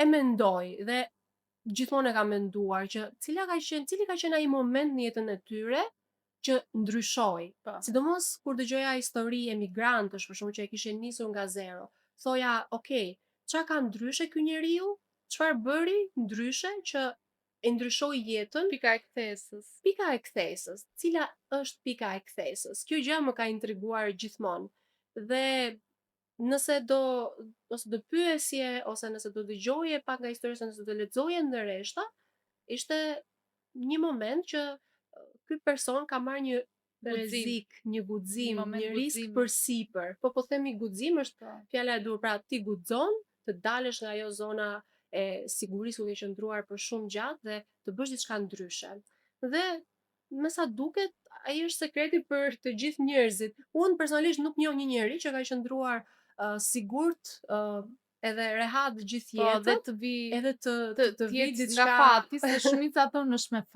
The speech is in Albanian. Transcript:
e mendoj dhe gjithmonë e kam menduar që cili ka qenë ai moment në jetën e tyre që ndryshoi. Sidomos kur dëgjoja histori emigrantësh, për shembull që e kishin nisur nga zero. Thoja, okay, çfarë ka ndryshe ky njeriu? Çfarë bëri ndryshe që e ndryshoi jetën? Pika e kthesës. Pika e kthesës. Cila është pika e kthesës? Kjo gjë më ka intriguar gjithmonë. Dhe nëse do pyesje ose nëse do dëgjoje pak nga historia ose nëse do lexoje ndërreshta, ishte një moment që ky person ka marrë një rrezik, një guxim, një risk përsipër. Po themi guxim është fjala e dur, pra ti guxon të dalësh nga ajo zona e sigurisë ku ke qëndruar për shumë gjatë dhe të bësh diçka ndryshe. Dhe me sa duket, ai është sekreti për të gjithë njerëzit. Unë personalisht nuk njoh një njerëz që ka qëndruar sigurt edhe rehat gjithë jetën, Dhe të vi edhe të vi nga diçka fati, se shumica thonë është me fat.